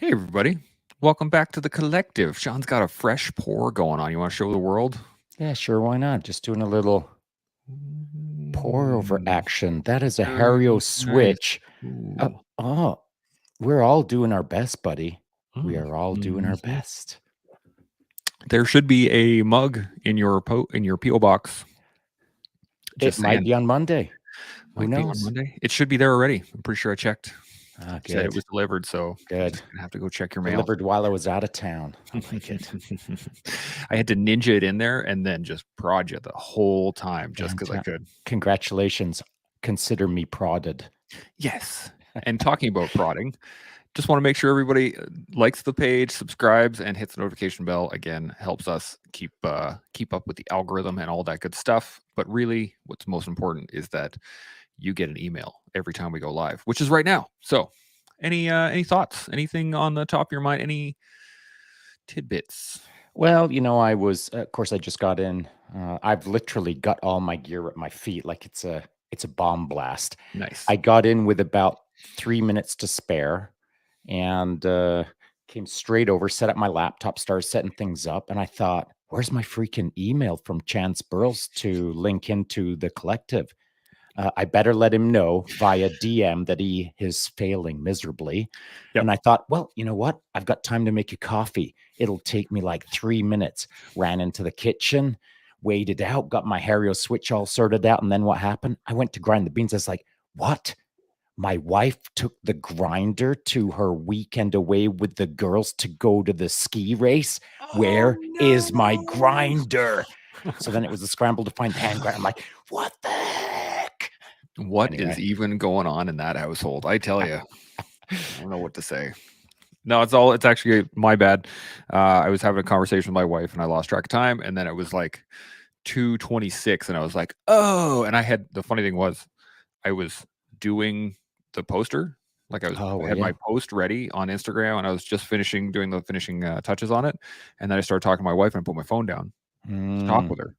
Hey, everybody. Welcome back to the collective. Sean's got a fresh pour going on. You want to show the world? Yeah, sure. Why not? Just doing a little pour over action. That is a Hario Very nice. switch. Ooh. Oh, we're all doing our best, buddy. We Mm. are all doing our Mhm. best. There should be a mug in your PO box. It Just might saying. be on Monday. Who Might be on knows? Monday. It should be there already. I'm pretty sure I checked. Said it Good. was delivered, so you're Good. just gonna have to go check your mail. Delivered while I was out of town. I like it. I had to ninja it in there and then just prod you the whole time just because I could. Congratulations. Consider me prodded. Yes. And talking about prodding, just want to make sure everybody likes the page, subscribes, and hits the notification bell. Again, helps us keep up with the algorithm and all that good stuff. But really, what's most important is that you get an email every time we go live, which is right now. So, any thoughts? Anything on the top of your mind? Any tidbits? Well, I was, of course, I just got in. I've literally got all my gear at my feet like it's a bomb blast. Nice. I got in with about 3 minutes to spare and came straight over, set up my laptop, started setting things up. And I thought, where's my freaking email from Chance Burles to link into the collective? I better let him know via DM that he is failing miserably. Yep. And I thought, well, you know what? I've got time to make a coffee. It'll take me like 3 minutes. Ran into the kitchen, waited out, got my Hario switch all sorted out. And then what happened? I went to grind the beans. I was like, what? My wife took the grinder to her weekend away with the girls to go to the ski race. Where is my grinder? So then it was a scramble to find the hand grinder. I'm like, what the heck? What is Anyway. even going on in that household? I tell you, I don't know what to say. No, it's actually my bad. I was having a conversation with my wife and I lost track of time. And then it was like 2:26 and I was like, oh, and the funny thing was I was doing the poster. Like I had my post ready on Instagram and I was just doing the finishing touches on it. And then I started talking to my wife and I put my phone down to talk with her.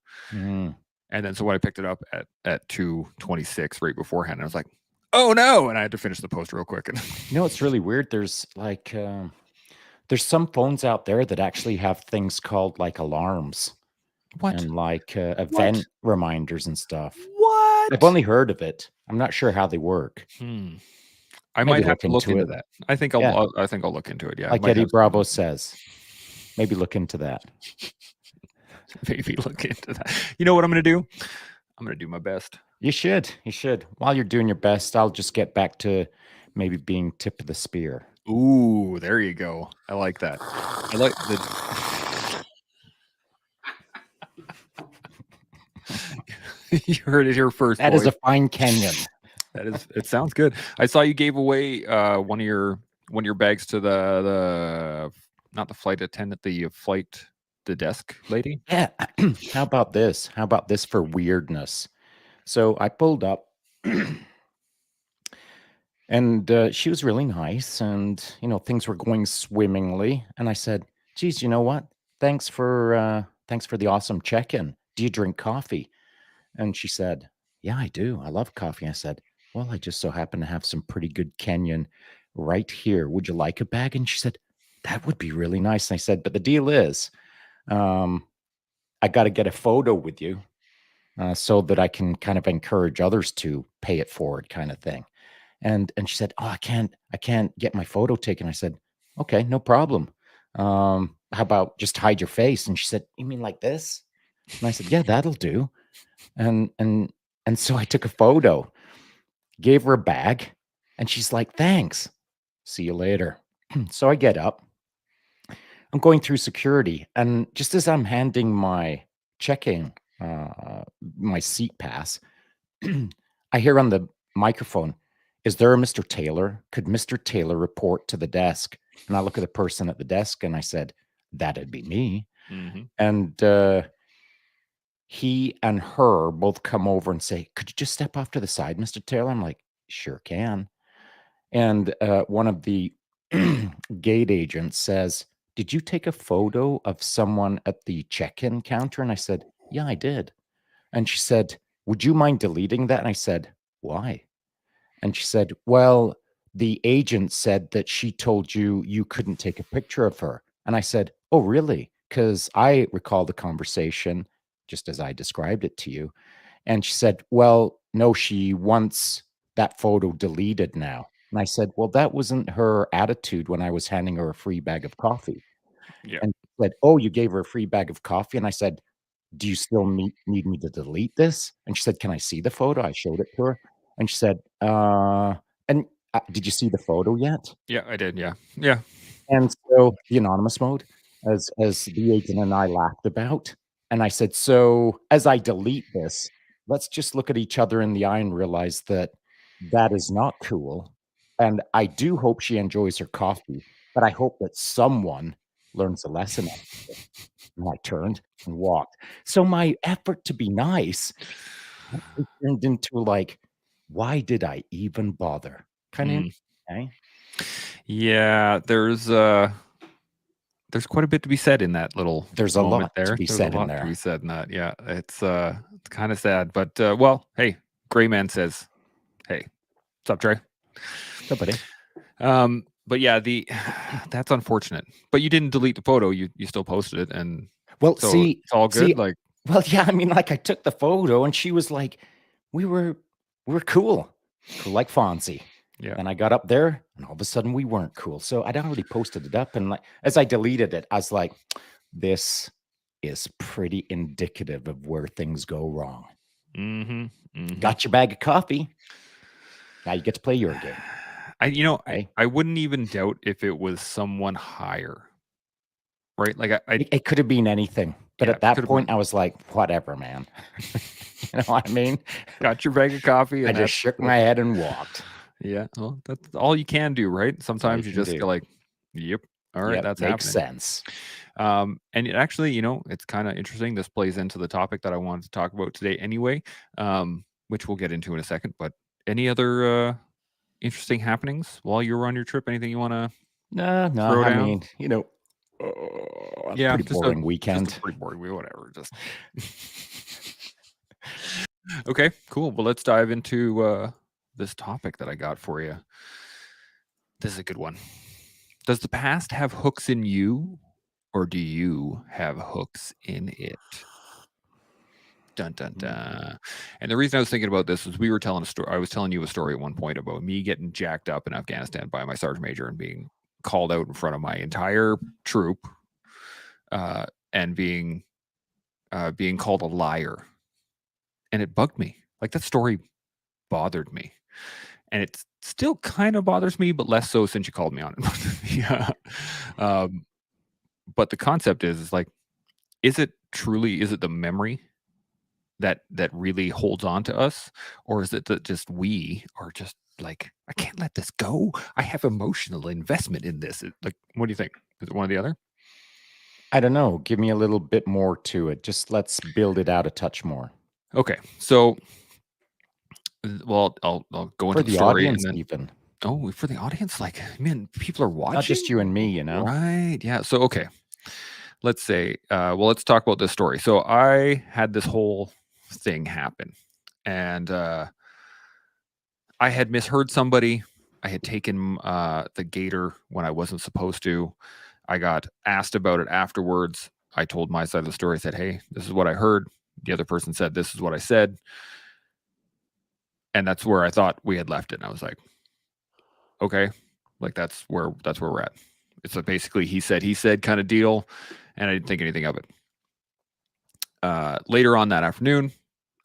And then so when I picked it up at 2:26 right beforehand, I was like, oh no. And I had to finish the post real quick. And It's really weird. There's like, there's some phones out there that actually have things called like alarms. What? And like event reminders and stuff. What? I've only heard of it. I'm not sure how they work. I Maybe might have to look into that. I think I'll look into it. Yeah. Like Eddie Bravo says, maybe look into that. Maybe look into that. You know what I'm going to do? I'm going to do my best. You should. While you're doing your best, I'll just get back to maybe being tip of the spear. Ooh, there you go. I like that. I like the. You heard it here first. That is a fine canyon. It sounds good. I saw you gave away one of your bags to the not the flight attendant, the desk lady. Yeah. How about this? For weirdness? So I pulled up and she was really nice and, things were going swimmingly. And I said, geez, you know what? Thanks for the awesome check-in. Do you drink coffee? And she said, yeah, I do. I love coffee. I said, well, I just so happen to have some pretty good Kenyan right here. Would you like a bag? And she said, that would be really nice. And I said, but the deal is, I got to get a photo with you so that I can kind of encourage others to pay it forward, kind of thing. And she said, oh, I can't get my photo taken. I said, okay, no problem. How about just hide your face? And she said, you mean like this? And I said, yeah, that'll do. And so I took a photo, gave her a bag, and she's like, thanks. See you later. So I get up. I'm going through security, and just as I'm handing my check-in, my seat pass, I hear on the microphone, is there a Mr. Taylor? Could Mr. Taylor report to the desk? And I look at the person at the desk and I said, that'd be me. And he and her both come over and say, could you just step off to the side, Mr. Taylor? I'm like, sure can. And one of the gate agents says, did you take a photo of someone at the check-in counter? And I said, yeah, I did. And she said, would you mind deleting that? And I said, why? And she said, well, the agent said that she told you you couldn't take a picture of her. And I said, oh, really? Because I recall the conversation just as I described it to you. And she said, well, no, she wants that photo deleted now. And I said, well, that wasn't her attitude when I was handing her a free bag of coffee. Yeah. And she said, oh, you gave her a free bag of coffee? And I said, do you still need me to delete this? And she said, can I see the photo? I showed it to her. And she said, and did you see the photo yet? Yeah, I did. Yeah. Yeah. And so the anonymous mode, as the agent and I laughed about. And I said, so as I delete this, let's just look at each other in the eye and realize that that is not cool. And I do hope she enjoys her coffee, but I hope that someone learns a lesson. And I turned and walked. So my effort to be nice turned into like, why did I even bother? Kind of, okay. Yeah, there's quite a bit to be said in that little There's a moment lot there. to be There's said a in lot to be there. said in that. Yeah, it's kind of sad, but well, hey, Gray Man says, "Hey, what's up, Trey?" No, buddy. But yeah, that's unfortunate. But you didn't delete the photo. You still posted it, and Well, so see, it's all good. Like, well, yeah, I mean, like I took the photo and she was like, we were cool like Fonzie. yeah, And I got up there and all of a sudden we weren't cool. So I'd already posted it up. And like, as I deleted it, I was like, this is pretty indicative of where things go wrong. Got your bag of coffee. Now you get to play your game. I wouldn't even doubt if it was someone higher, right? Like It could have been anything. But Yeah, at that could've point, been. I was like, whatever, man. You know what I mean? Got your bag of coffee, and I just shook my head and walked. Yeah, well, that's all you can do, right? all Sometimes you you can just do. go like, "Yep, all right, Yep, that's makes happening." sense. And it actually, it's kind of interesting. This plays into the topic that I wanted to talk about today, anyway, which we'll get into in a second. But any other interesting happenings while you were on your trip? Anything you want to? No, throw I down? mean, Yeah, pretty boring weekend. Just a pretty boring week, whatever. Just okay, cool. Well, let's dive into this topic that I got for you. This is a good one. Does the past have hooks in you, or do you have hooks in it? Dun dun dun. And the reason I was thinking about this is we were telling a story. I was telling you a story at one point about me getting jacked up in Afghanistan by my sergeant major and being called out in front of my entire troop, and being called a liar. And it bugged me. Like, that story bothered me. And it still kind of bothers me, but less so since you called me on it. Yeah. But the concept is like, is it the memory that really holds on to us, or is it that just we are just like, I can't let this go. I have emotional investment in this. Like, what do you think? Is it one or the other? I don't know. Give me a little bit more to it. Just let's build it out a touch more. Okay, so, well, I'll go into For the the story audience, and then. even. Oh, for the audience, like, man, people are watching. Not just you and me, you know? Right. Yeah. So, okay. Let's say, let's talk about this story. So I had this whole thing happen, and I had misheard somebody. I had taken the gator when I wasn't supposed to. I got asked about it afterwards. I told my side of the story. I said, hey, this is what I heard. The other person said, this is what I said. And that's where I thought we had left it. And I was like, okay, like that's where we're at. It's basically he said kind of deal. And I didn't think anything of it. Later on that afternoon,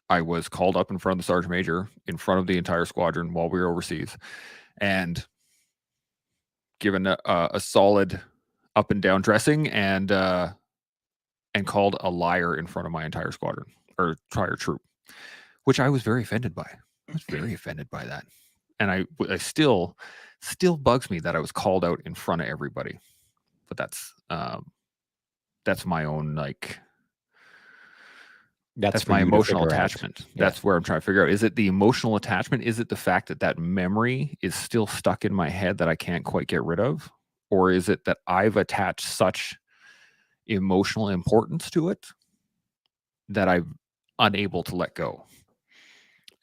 I was called up in front of the sergeant major in front of the entire squadron while we were overseas, and given a solid up and down dressing, and called a liar in front of my entire squadron or entire troop, which I was very offended by. I was very offended by that, and I still bugs me that I was called out in front of everybody. But that's my own, like, that's my emotional attachment. Yeah. That's where I'm trying to figure out. Is it the emotional attachment? Is it the fact that memory is still stuck in my head that I can't quite get rid of? Or is it that I've attached such emotional importance to it that I'm unable to let go?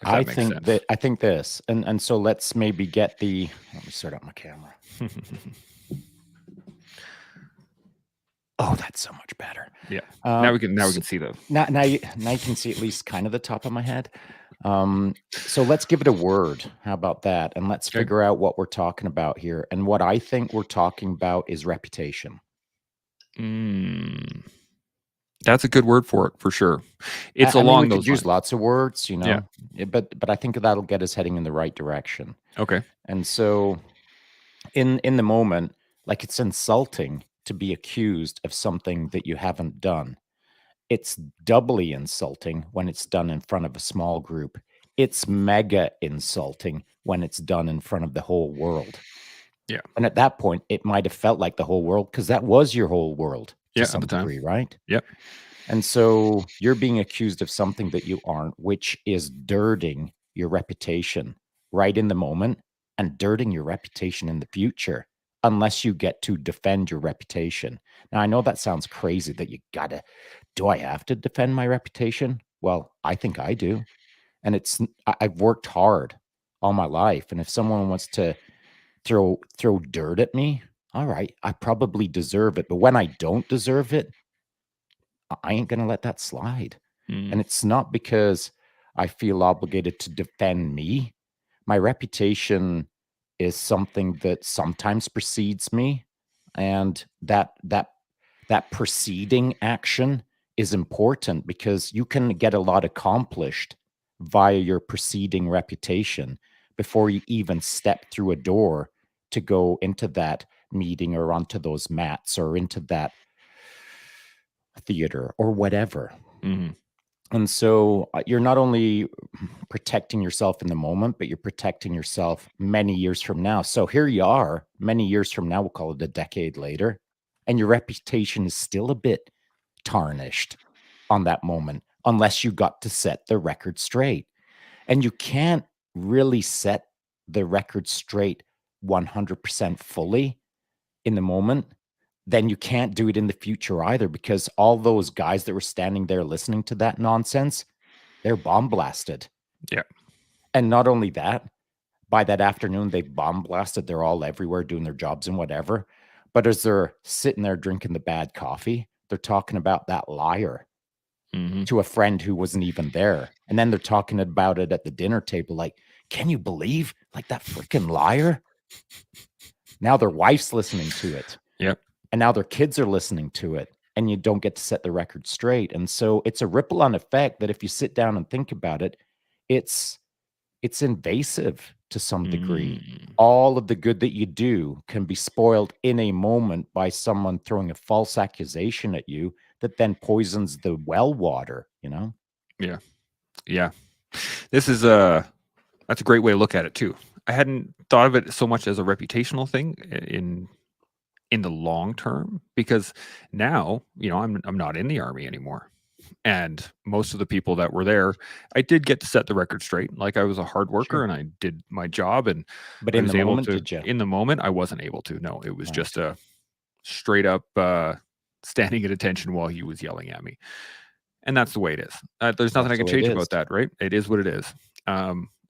if that makes sense. I think this, and so let's maybe get the. Let me start up my camera. Oh, that's so much better. Yeah. Now we can see the. Now you can see at least kind of the top of my head. So let's give it a word. How about that? And let's Okay. figure out what we're talking about here. And what I think we're talking about is reputation. That's a good word for it, for sure. It's I mean, along we could those use lines. lots of words, you know, Yeah. but I think that'll get us heading in the right direction. Okay. And so in the moment, like, it's insulting to be accused of something that you haven't done. It's doubly insulting when it's done in front of a small group. It's mega insulting when it's done in front of the whole world. Yeah. And at that point, it might have felt like the whole world, because that was your whole world to Yeah, at some the time. degree, right? Yep. And so you're being accused of something that you aren't, which is dirting your reputation right in the moment and dirting your reputation in the future, unless you get to defend your reputation. Now, I know that sounds crazy that you gotta, do I have to defend my reputation? Well, I think I do. And I've worked hard all my life. And if someone wants to throw dirt at me, all right, I probably deserve it. But when I don't deserve it, I ain't going to let that slide. And it's not because I feel obligated to defend me. My reputation is something that sometimes precedes me, and that preceding action is important, because you can get a lot accomplished via your preceding reputation before you even step through a door to go into that meeting or onto those mats or into that theater or whatever. And so you're not only protecting yourself in the moment, but you're protecting yourself many years from now. So here you are, many years from now, we'll call it a decade later, and your reputation is still a bit tarnished on that moment, unless you got to set the record straight. And you can't really set the record straight 100% fully in the moment. Then you can't do it in the future either, because all those guys that were standing there listening to that nonsense, they're bomb blasted. Yeah. And not only that, by that afternoon, they've bomb blasted. They're all everywhere doing their jobs and whatever. But as they're sitting there drinking the bad coffee, they're talking about that liar to a friend who wasn't even there. And then they're talking about it at the dinner table. Like, can you believe, like, that freaking liar? Now their wife's listening to it. Yep. And now their kids are listening to it, and you don't get to set the record straight. And so it's a ripple-on effect that, if you sit down and think about it, it's invasive to some degree. All of the good that you do can be spoiled in a moment by someone throwing a false accusation at you that then poisons the well water, you know? Yeah. Yeah. This is that's a great way to look at it too. I hadn't thought of it so much as a reputational thing in the long term, because now, you know, I'm not in the army anymore. And most of the people that were there, I did get to set the record straight. Like, I was a hard worker and I did my job, and But I in was the able moment, to. did you? In the moment, I wasn't able to. No, it was Right. just a straight up standing at attention while he was yelling at me, and that's the way it is. There's nothing I That's the can way it change is. about that, right? It is what it is.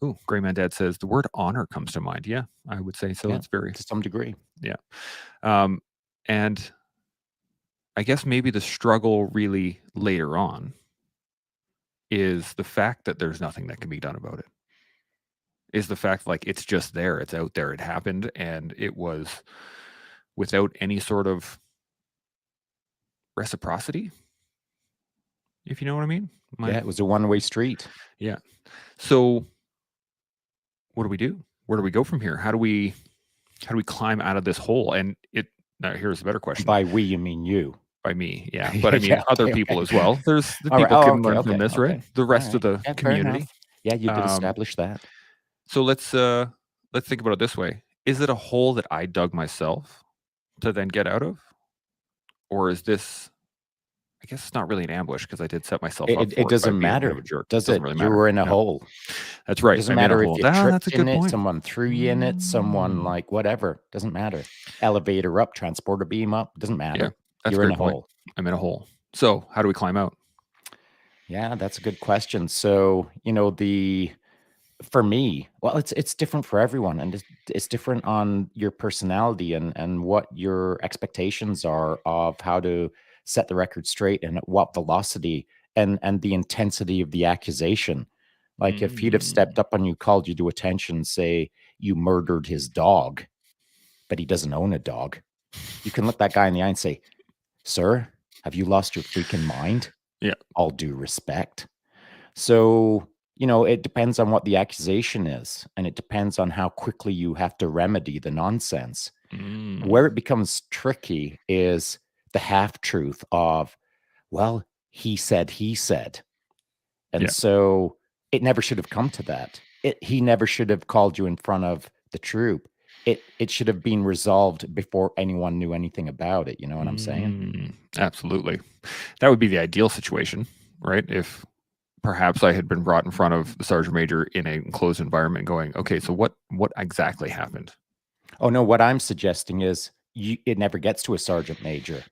Ooh, Gray Man Dad says the word honor comes to mind. Yeah, I would say so. Yeah, It's very to some degree. yeah. And I guess maybe the struggle really later on is the fact that there's nothing that can be done about it. Is the fact, like, it's just there, it's out there, it happened, and it was without any sort of reciprocity, if you know what I mean. Yeah, it was a one-way street. Yeah. So what do we do? Where do we go from here? How do we climb out of this hole? And now here's a better question. By we, you mean you. By me, yeah. But I mean, other people as well. There's the All right. people Oh, can learn from this, okay. right? The rest of the Yeah, fair community. enough. Yeah, you did establish that. So let's think about it this way. Is it a hole that I dug myself to then get out of? Or is this, I guess it's not really an ambush, because I did set myself up for It by doesn't being a bit of matter, a jerk. does Doesn't it? really You matter. were in a No. hole. That's right. Doesn't I'm in a matter if hole. you That's tripped a good in it, point. someone threw you in it, someone, like, whatever. Doesn't matter. Elevator up, transporter beam up. Doesn't matter. Yeah, that's You're a in great a point. hole. I'm in a hole. So how do we climb out? Yeah, that's a good question. So, you know, the For me, well, it's different for everyone, and it's different on your personality and what your expectations are of how to set the record straight and at what velocity and the intensity of the accusation. Like if he'd have stepped Mm, up on you, called you to attention, say you murdered his dog, but he doesn't own a dog, you can look that guy in the eye and say, "Sir, have you lost your freaking mind? yeah. All due respect." So, it depends on what the accusation is, and it depends on how quickly you have to remedy the nonsense. Where Mm, it becomes tricky is the half truth of, well, he said. And yeah. so it never should have come to that. He never should have called you in front of the troop. It should have been resolved before anyone knew anything about it. You know what I'm saying? Absolutely. That would be the ideal situation, right? If perhaps I had been brought in front of the sergeant major in an enclosed environment going, okay, so what exactly happened? Oh no, what I'm suggesting is it never gets to a sergeant major.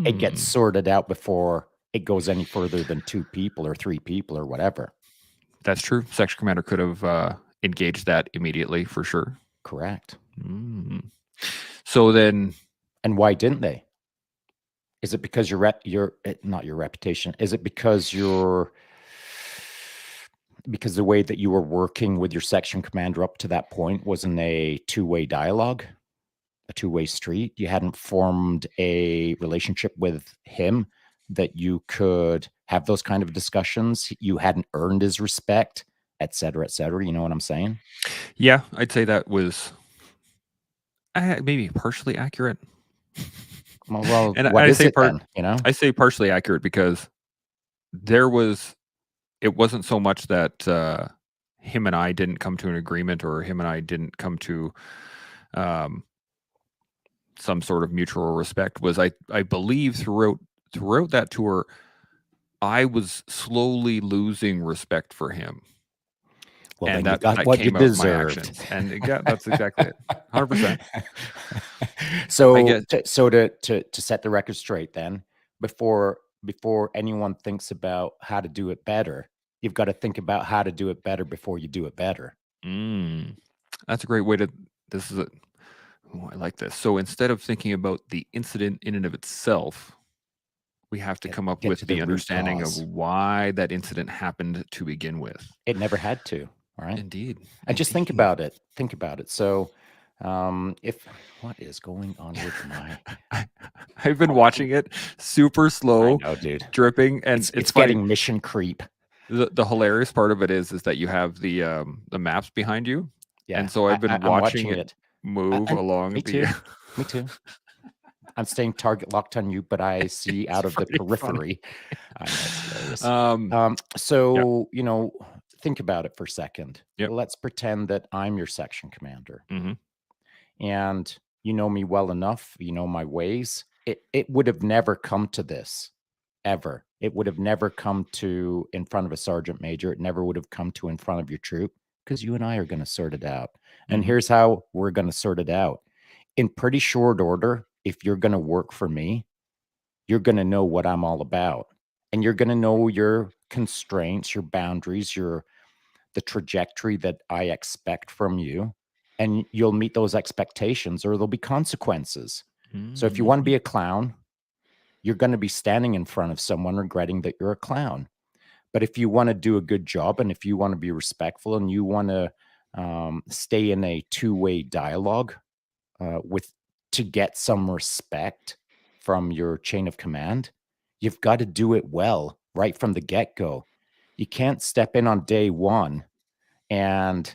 It gets Mm, sorted out before it goes any further than 2 people or 3 people or whatever. that's true. Section commander could have engaged that immediately for sure. Correct. Mm. So then, And why didn't they? Is it because not your reputation? Is it because the way that you were working with your section commander up to that point wasn't a two-way dialogue, a two-way street? You hadn't formed a relationship with him that you could have those kind of discussions. You hadn't earned his respect, et cetera, et cetera. You know what I'm saying? yeah, I'd say that was maybe partially accurate. Well, And what I is say it then? I say partially accurate because there was it wasn't so much that him and I didn't come to an agreement or him and I didn't come to um, some sort of mutual respect. Was I believe throughout that tour, I was slowly losing respect for him, Well, and then you got that what you came out in my deserved. actions. And yeah, that's exactly it, 100%. I So, guess. to set the record straight, then before anyone thinks about how to do it better, you've got to think about how to do it better before you do it better. Mm, that's a great way to. This is a. Oh, I like this. So instead of thinking about the incident in and of itself, we have to Get come up get with to the the root understanding of cause. why that incident happened to begin with. It never had to, all right? Indeed, And just think indeed. about it. Think about it. So, if what is going on with my I've been watching it super I slow, know, dude. dripping, and It's it's funny. getting mission creep. The hilarious part of it is that you have the maps behind you, Yeah, and so I've been I'm watching watching it it. move And along me the. too. Me too. I'm staying target locked on you, but I see It's out of the pretty funny. periphery. I know it's hilarious. Um, yeah, So, think about it for a second. yep. Let's pretend that I'm your section commander Hmm. and you know me well enough, you know my ways. It would have never come to this ever. It would have never come to in front of a sergeant major. It never would have come to in front of your troop because you and I are going to sort it out. And Hmm. here's how we're going to sort it out. In pretty short order, if you're going to work for me, you're going to know what I'm all about. And you're going to know your constraints, your boundaries, the trajectory that I expect from you. And you'll meet those expectations or there'll be consequences. So if you want to Hmm. be a clown, you're going to be standing in front of someone regretting that you're a clown. But if you want to do a good job and if you want to be respectful and you want to stay in a two-way dialogue with to get some respect from your chain of command, you've got to do it well right from the get-go. You can't step in on day one and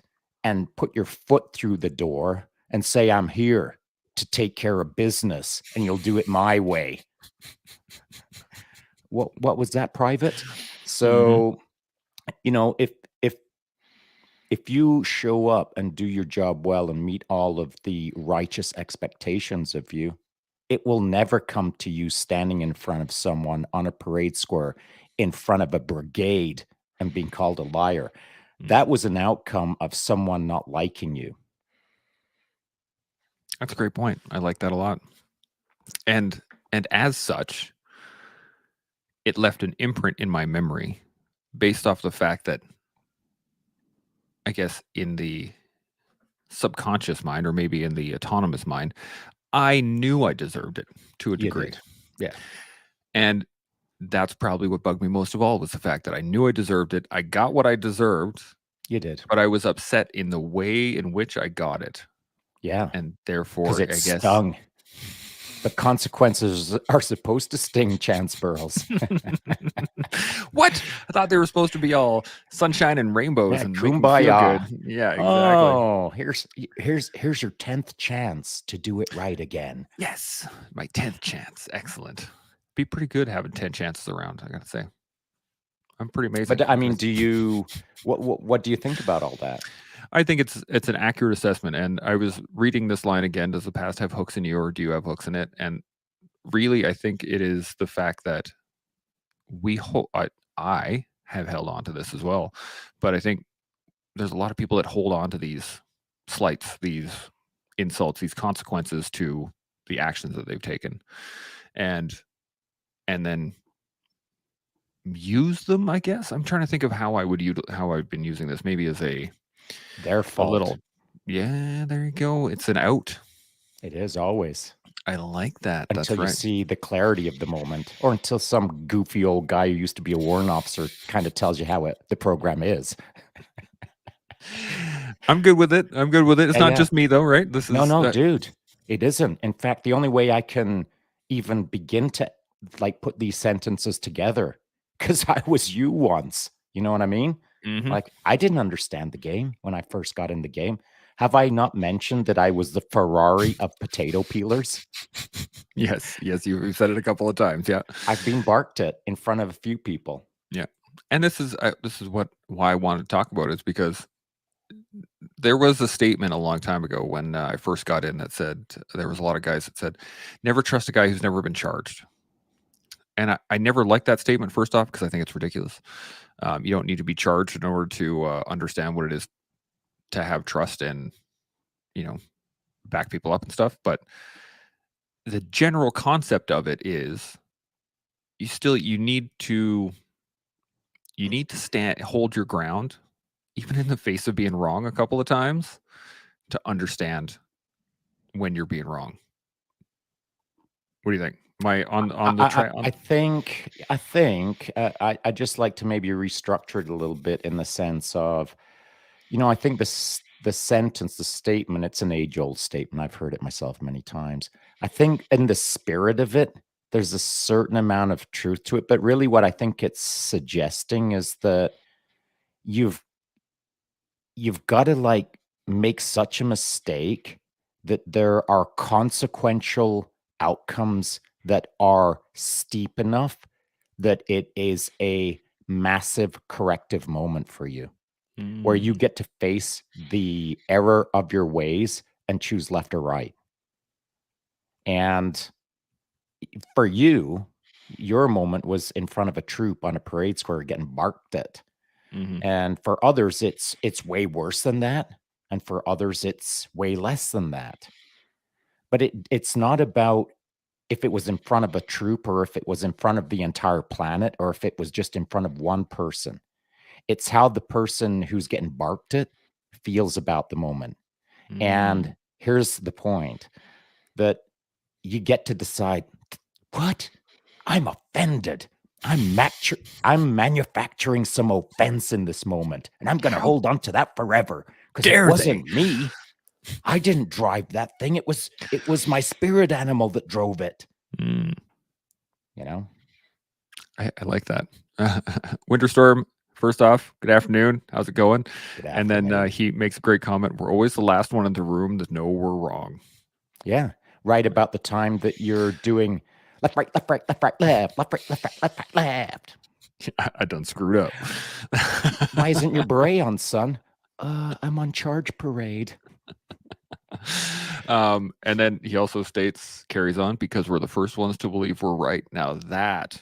put your foot through the door and say, I'm here to take care of business and you'll do it my way. What was that, private? Hmm. So, if if if you show up and do your job well and meet all of the righteous expectations of you, it will never come to you standing in front of someone on a parade square in front of a brigade and being called a liar. That was an outcome of someone not liking you. That's a great point. I like that a lot. And as such, it left an imprint in my memory based off the fact that I guess, in the subconscious mind, or maybe in the autonomous mind, I knew I deserved it to a You degree. did. Yeah. And that's probably what bugged me most of all, was the fact that I knew I deserved it. I got what I deserved, You did. but I was upset in the way in which I got it. Yeah. And Because therefore, it I guess. stung. The consequences are supposed to sting, Chance Burles. What? I thought they were supposed to be all sunshine and rainbows Yeah, and make me feel good. kumbaya. Yeah, exactly. Oh, here's your 10th chance to do it right again. Yes, my 10th chance. Excellent. Be pretty good having 10 chances around, I gotta say. I'm pretty amazing. But I mean, what do you think about all that? I think it's an accurate assessment. And I was reading this line again. Does the past have hooks in you, or do you have hooks in it? And really, I think it is the fact that I have held on to this as well. But I think there's a lot of people that hold on to these slights, these insults, these consequences to the actions that they've taken, and then use them. I guess I'm trying to think of how I've been using this, maybe as Their a fault. little. Yeah, there you go. It's an out. It is always. I like that. Until That's you right. see the clarity of the moment, or until some goofy old guy who used to be a warrant officer kind of tells you how the program is. I'm good with it. It's not just me, though, right? This is No, dude, it isn't. In fact, the only way I can even begin to put these sentences together, because I was you once. You know what I mean? Mhm. Like, I didn't understand the game when I first got in the game. Have I not mentioned that I was the Ferrari of potato peelers? Yes, you've said it a couple of times. Yeah, I've been barked at in front of a few people. yeah. And this is why I wanted to talk about it, is because there was a statement a long time ago when I first got in that said, there was a lot of guys that said, never trust a guy who's never been charged. And I never liked that statement, first off, because I think it's ridiculous. You don't need to be charged in order to understand what it is to have trust and, back people up and stuff. But the general concept of it is, you need to hold your ground, even in the face of being wrong a couple of times, to understand when you're being wrong. What do you think? Am I on the track? I think I just like to maybe restructure it a little bit, in the sense of, I think the sentence, the statement, it's an age-old statement. I've heard it myself many times. I think in the spirit of it, there's a certain amount of truth to it. But really what I think it's suggesting is that you've got to make such a mistake that there are consequential outcomes that are steep enough that it is a massive corrective moment for you, where you get to face the error of your ways and choose left or right. And for you, your moment was in front of a troop on a parade square getting barked at. And for others, it's way worse than that. And for others, it's way less than that. But it's not about if it was in front of a troop, or if it was in front of the entire planet, or if it was just in front of one person. It's how the person who's getting barked at feels about the moment. And here's the point, that you get to decide, what? I'm offended. I'm manufacturing some offense in this moment, and I'm going to hold on to that forever, because it wasn't me. I didn't drive that thing. It was my spirit animal that drove it. I like that. Winter Storm, first off, good afternoon. How's it going? Good And then he makes a great comment. We're always the last one in the room that know we're wrong. Yeah. Right about the time that you're doing left, right, left, right, left, right, left, left, right, left, right, left, right, left. I done screwed up. Why isn't your beret on, son? I'm on charge parade. And then he also carries on, because we're the first ones to believe we're right. Now that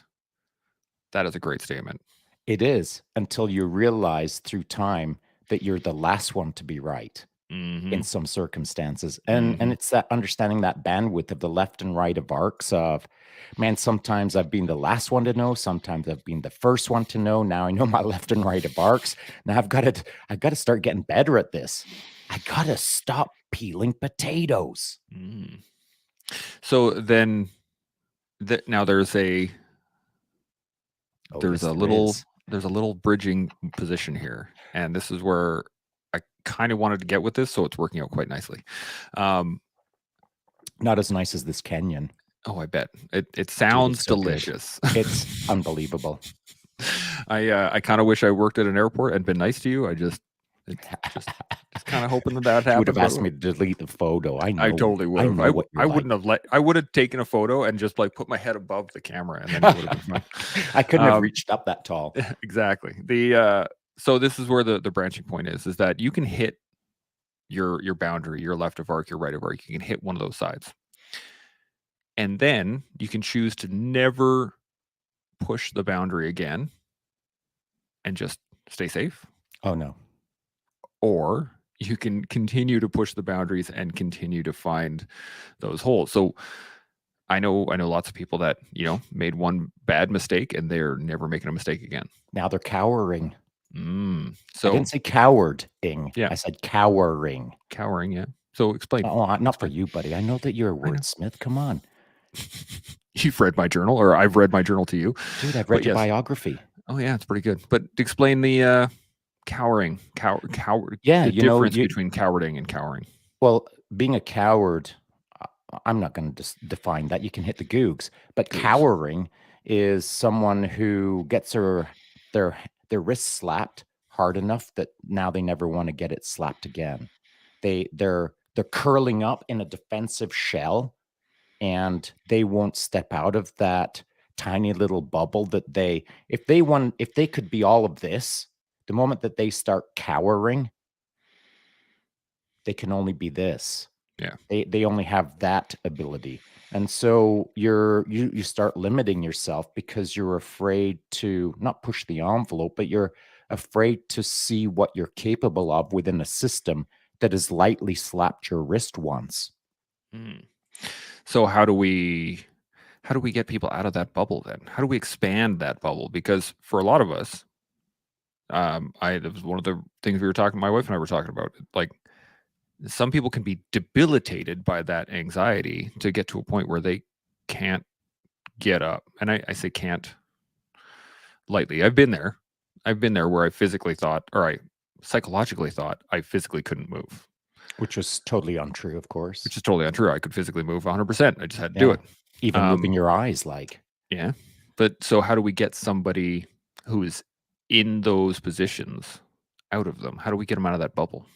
is a great statement. It is, until you realize through time that you're the last one to be right. Mm-hmm. in some circumstances. And it's that understanding that bandwidth of the left and right of arcs of, man, sometimes I've been the last one to know, sometimes I've been the first one to know. Now I know my left and right of arcs. Now I've got to start getting better at this. I got to stop peeling potatoes. Mm. So then now there's a Oh, there's yes, a there little is. there's a little bridging position here, and this is where I kind of wanted to get with this, so it's working out quite nicely. Not as nice as this Kenyan. Oh, I bet it Dude, it's sounds so good. delicious. It's unbelievable. I kind of wish I worked at an airport and been nice to you. It's just kind of hoping that You would happened. have asked me to delete the photo. I I know. totally would I have. know what you're I like. wouldn't have I would have taken a photo and just like put my head above the camera, and then it would have been fun. I couldn't have reached up that tall. Exactly. So this is where the branching point is that you can hit your boundary, your left of arc, your right of arc. You can hit one of those sides, and then you can choose to never push the boundary again and just stay safe, Oh no. or you can continue to push the boundaries and continue to find those holes. So I know lots of people that, made one bad mistake and they're never making a mistake again. Now they're cowering. So I didn't say cowarding. Yeah. I said cowering. Cowering, yeah. So explain. Oh, not for you, buddy. I know that you're a wordsmith. Come on. You've read my journal, or I've read my journal to you. Dude, I've read your biography. Oh yeah, it's pretty good. But explain the cowering. Yeah, the difference between cowarding and cowering. Well, being a coward, I'm not going to define that. You can hit the googs. But cowering is someone who gets their wrists slapped hard enough that now they never want to get it slapped again. They're curling up in a defensive shell, and they won't step out of that tiny little bubble that if they could be all of this, the moment that they start cowering, they can only be this. Yeah. They only have that ability. And so you start limiting yourself because you're afraid to not push the envelope, but you're afraid to see what you're capable of within a system that has lightly slapped your wrist once. So how do we get people out of that bubble then? How do we expand that bubble? Because for a lot of us, it was one of the things my wife and I were talking about. Like, some people can be debilitated by that anxiety to get to a point where they can't get up. And I say can't lightly. I've been there where I physically thought, or I psychologically thought I physically couldn't move. Which was totally untrue, of course. Which is totally untrue. I could physically move 100%. I just had to do it. Even moving your eyes, like. Yeah. But so how do we get somebody who is in those positions out of them? How do we get them out of that bubble?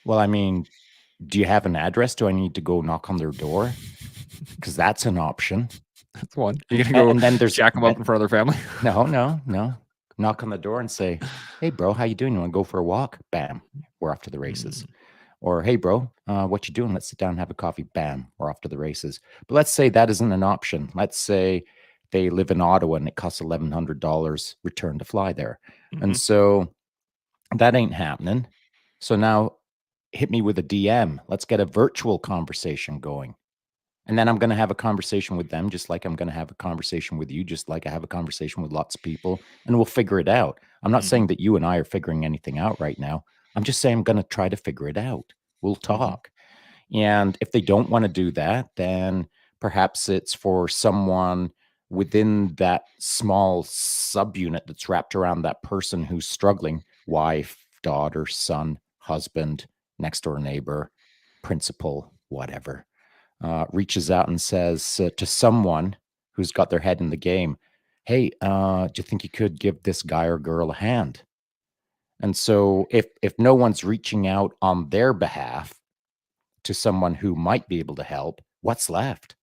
Well, I mean, do you have an address? Do I need to go knock on their door? Because that's an option. That's one. You're gonna go and then there's jack them up in front of their family? No. Knock on the door and say, "Hey, bro, how you doing? You want to go for a walk?" Bam, we're off to the races. Or, "Hey, bro, what you doing? Let's sit down and have a coffee." Bam, we're off to the races. But let's say that isn't an option. Let's say they live in Ottawa and it costs $1,100 return to fly there. And so that ain't happening. So now hit me with a DM. Let's get a virtual conversation going. And then I'm going to have a conversation with them, just like I'm going to have a conversation with you, just like I have a conversation with lots of people, and we'll figure it out. I'm not saying that you and I are figuring anything out right now. I'm just saying I'm going to try to figure it out. We'll talk. And if they don't want to do that, then perhaps it's for someone within that small subunit that's wrapped around that person who's struggling, wife, daughter, son, husband, next door neighbor, principal, whatever, reaches out and says to someone who's got their head in the game, "Hey, do you think you could give this guy or girl a hand?" And so if no one's reaching out on their behalf to someone who might be able to help, what's left?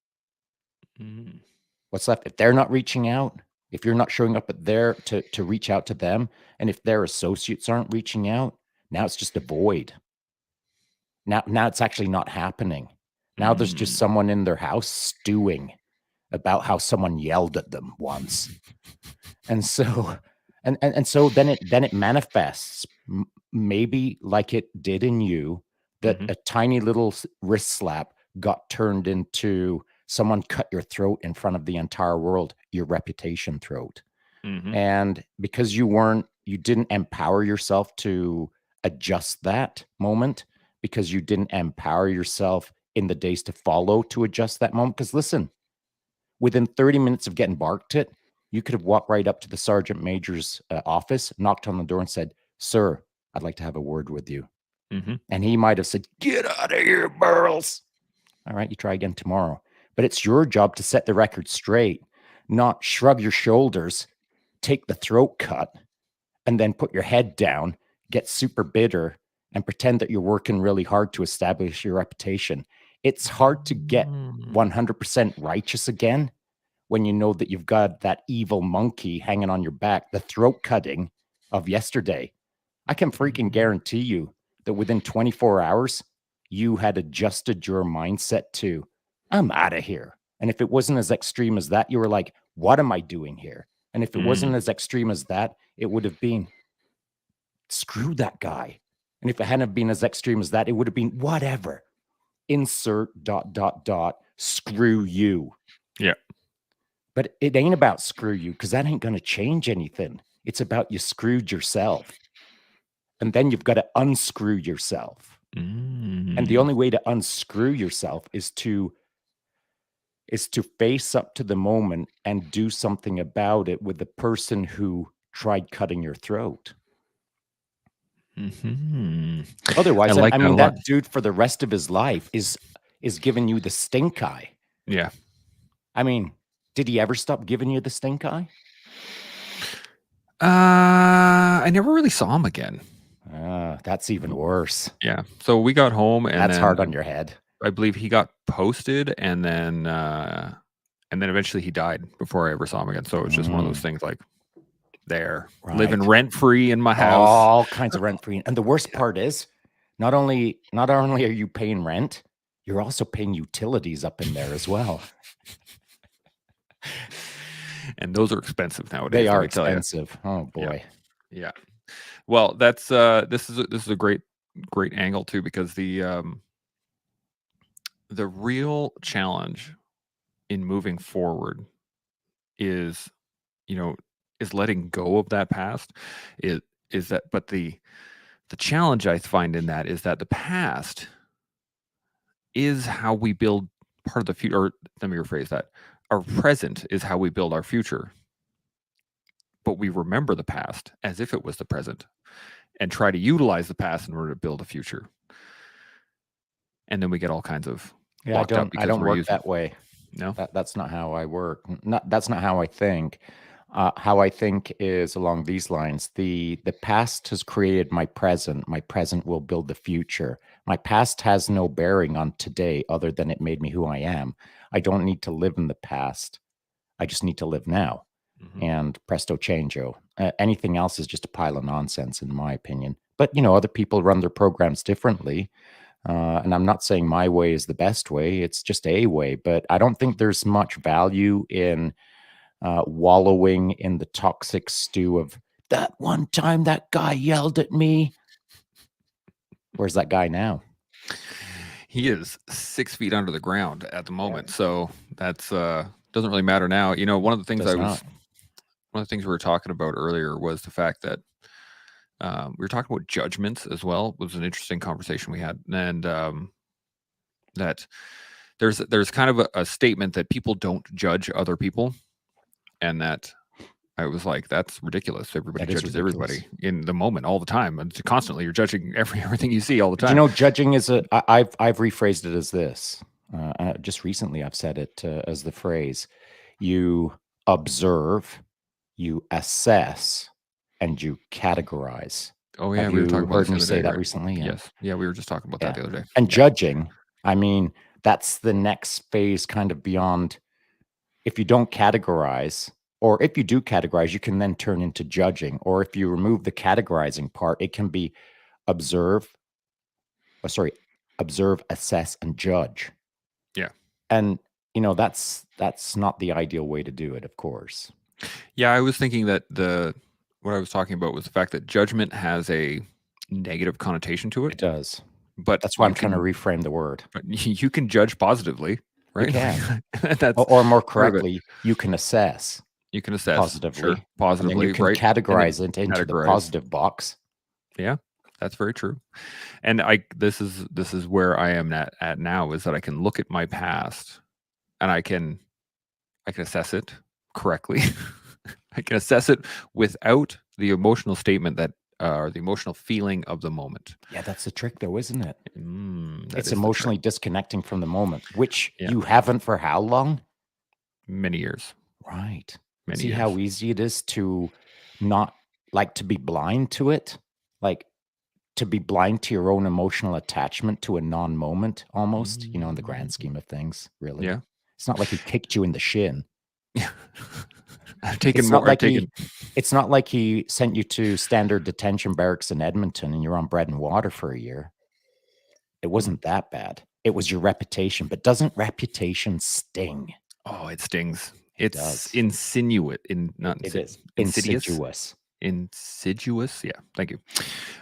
What's left? If they're not reaching out, if you're not showing up at there to reach out to them, and if their associates aren't reaching out, now it's just a void. Now it's actually not happening. Now there's just someone in their house stewing about how someone yelled at them once. And so and so then it manifests. maybe like it did in you, that a tiny little wrist slap got turned into someone cut your throat in front of the entire world, your reputation throat. And because you didn't empower yourself to adjust that moment, because you didn't empower yourself in the days to follow to adjust that moment. Because listen, within 30 minutes of getting barked at, you could have walked right up to the sergeant major's office, knocked on the door and said, "Sir, I'd like to have a word with you." And he might have said, "Get out of here, Burles." All right, you try again tomorrow. But it's your job to set the record straight, not shrug your shoulders, take the throat cut, and then put your head down, get super bitter, and pretend that you're working really hard to establish your reputation. It's hard to get 100% righteous again when you know that you've got that evil monkey hanging on your back, the throat cutting of yesterday. I can freaking guarantee you that within 24 hours, you had adjusted your mindset to, "I'm out of here." And if it wasn't as extreme as that, you were like, "What am I doing here?" And if it wasn't as extreme as that, it would have been, "Screw that guy." And if it hadn't been as extreme as that, it would have been, "Whatever. Insert ... screw you." Yeah. But it ain't about screw you, because that ain't going to change anything. It's about you screwed yourself. And then you've got to unscrew yourself. And the only way to unscrew yourself is to face up to the moment and do something about it with the person who tried cutting your throat. Otherwise, I like I that a mean, lot. that dude for the rest of his life is giving you the stink eye. Yeah. I mean, did he ever stop giving you the stink eye? I never really saw him again. That's even worse. Yeah. So we got home, and That's then hard on your head. I believe he got posted, and then eventually he died before I ever saw him again. So it was just one of those things, like, there, living rent free in my house. All kinds of rent free. And the worst part is, not only are you paying rent, you're also paying utilities up in there as well. And those are expensive nowadays. They are expensive. Oh boy. Yeah. Well, that's this is a great angle too, because the real challenge in moving forward is, is letting go of that past. Is that, but the challenge I find in that is that the past is how we build part of the future. Or let me rephrase that. Our present is how we build our future. But we remember the past as if it was the present and try to utilize the past in order to build a future. And then we get all kinds of locked up because I don't we're work that way. No, that's not how I work. That's not how I think. How I think is along these lines. The past has created my present. My present will build the future. My past has no bearing on today other than it made me who I am. I don't need to live in the past. I just need to live now. And presto changeo. Anything else is just a pile of nonsense, in my opinion. But, other people run their programs differently. And I'm not saying my way is the best way. It's just a way. But I don't think there's much value in wallowing in the toxic stew of, "That one time that guy yelled at me." Where's that guy now? He is 6 feet under the ground at the moment. So that's doesn't really matter now. One of the things one of the things we were talking about earlier was the fact that we were talking about judgments as well. It was an interesting conversation we had. And that there's kind of a statement that people don't judge other people. And that I was like, that's ridiculous. Everybody judges everybody in the moment all the time. And constantly you're judging everything you see all the time. Judging is I've rephrased it as this. Just recently I've said it as the phrase: you observe, you assess, and you categorize. Oh yeah, we were talking about heard me say that recently? Yeah. Yes. Yeah, we were just talking about that the other day. And judging, I mean, that's the next phase, kind of beyond. If you don't categorize, or if you do categorize, you can then turn into judging. Or if you remove the categorizing part, it can be observe, assess, and judge. Yeah. And that's not the ideal way to do it, of course. Yeah, I was thinking that what I was talking about was the fact that judgment has a negative connotation to It it, does. but That's why I'm trying to reframe the word. but you can judge positively, You right? can. That's Or more part of it. correctly, you can assess You can assess, sure, positively, and then you positively, can right? And then categorize it into the categorize. positive box. Yeah, that's very true. And this is where I am at now, is that I can look at my past and I can assess it correctly. I can assess it without the emotional statement that or the emotional feeling of the moment. Yeah, that's the trick though, isn't it? That It's is the trick. emotionally disconnecting from the moment, which Yeah. you haven't for how long? Many years. Right. Many See years. how easy it is to not like to be blind to it? Like to be blind to your own emotional attachment to a non-moment almost, in the grand scheme of things, really. Yeah. It's not like he kicked you in the shin. Yeah. I've taken It's more. not I've like taken. it's not like he sent you to standard detention barracks in Edmonton and you're on bread and water for a year. It wasn't that bad. It was your reputation, but doesn't reputation sting? Oh, it stings. It It's does. insinuate in not It is insidious. insidious. Insidious. Yeah. Thank you.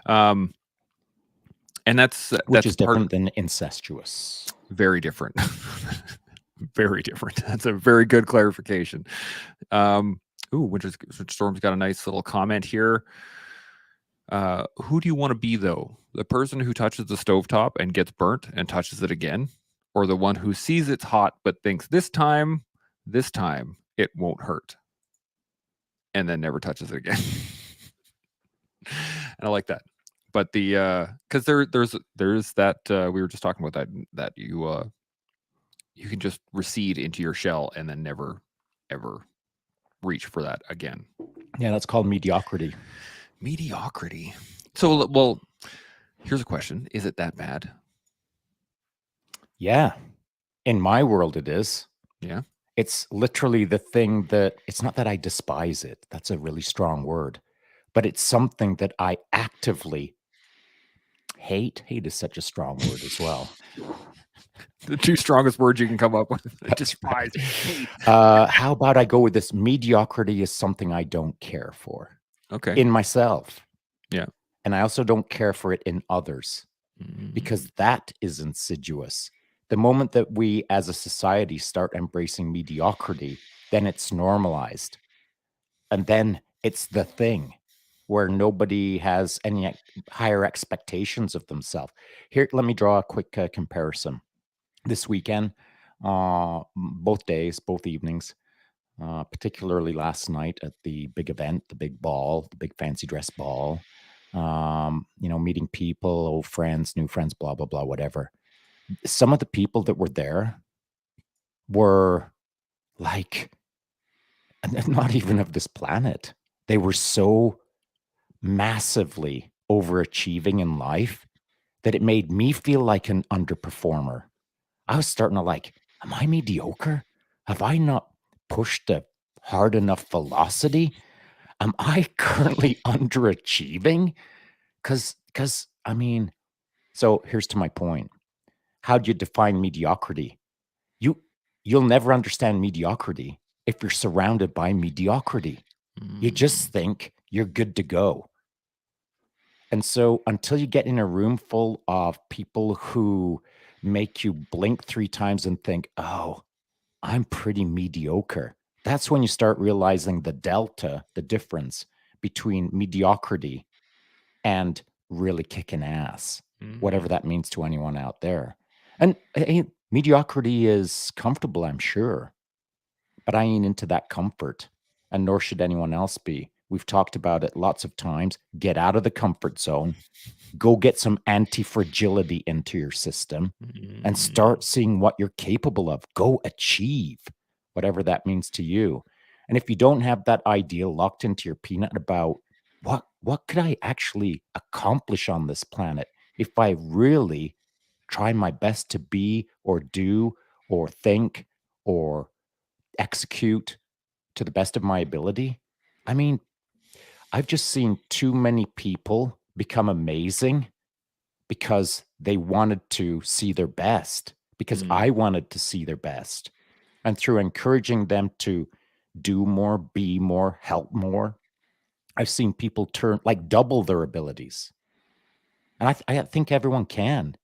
And that's Which is part different than incestuous. very different. Very different. That's a very good clarification. Winter Storm's got a nice little comment here. Who do you want to be, though? The person who touches the stovetop and gets burnt and touches it again? Or the one who sees it's hot but thinks this time, it won't hurt, and then never touches it again? And I like that. But the because there's that we were just talking about that you can just recede into your shell and then never ever reach for that again. Yeah, that's called mediocrity. Mediocrity. So, well, here's a question: is it that bad? Yeah. In my world, it is. Yeah. It's literally the thing that it's not that I despise it. That's a really strong word, but it's something that I actively hate. Hate is such a strong word as well. The two strongest words you can come up with. Despise. Hate. How about I go with this? Mediocrity is something I don't care for. Okay. In myself. Yeah. And I also don't care for it in others because that is insidious. The moment that we as a society start embracing mediocrity, then it's normalized. And then it's the thing where nobody has any higher expectations of themselves. Here, let me draw a quick comparison. This weekend, both days, both evenings, particularly last night at the big event, the big ball, the big fancy dress ball, meeting people, old friends, new friends, blah, blah, blah, whatever. Some of the people that were there were like, not even of this planet. They were so massively overachieving in life that it made me feel like an underperformer. I was starting to like, am I mediocre? Have I not pushed a hard enough velocity? Am I currently underachieving? Because I mean, so here's to my point. How do you define mediocrity? You'll never understand mediocrity if you're surrounded by mediocrity. You just think you're good to go. And so until you get in a room full of people who make you blink 3 times and think, "Oh, I'm pretty mediocre." That's when you start realizing the delta, the difference between mediocrity and really kicking ass, whatever that means to anyone out there. And hey, mediocrity is comfortable, I'm sure, but I ain't into that comfort, and nor should anyone else be. We've talked about it lots of times. Get out of the comfort zone, go get some anti-fragility into your system, and start seeing what you're capable of. Go achieve whatever that means to you. And if you don't have that ideal locked into your peanut about what could I actually accomplish on this planet if I really try my best to be or do or think or execute to the best of my ability? I mean, I've just seen too many people become amazing because they wanted to see their best, because I wanted to see their best. And through encouraging them to do more, be more, help more, I've seen people turn like double their abilities. And I think everyone can,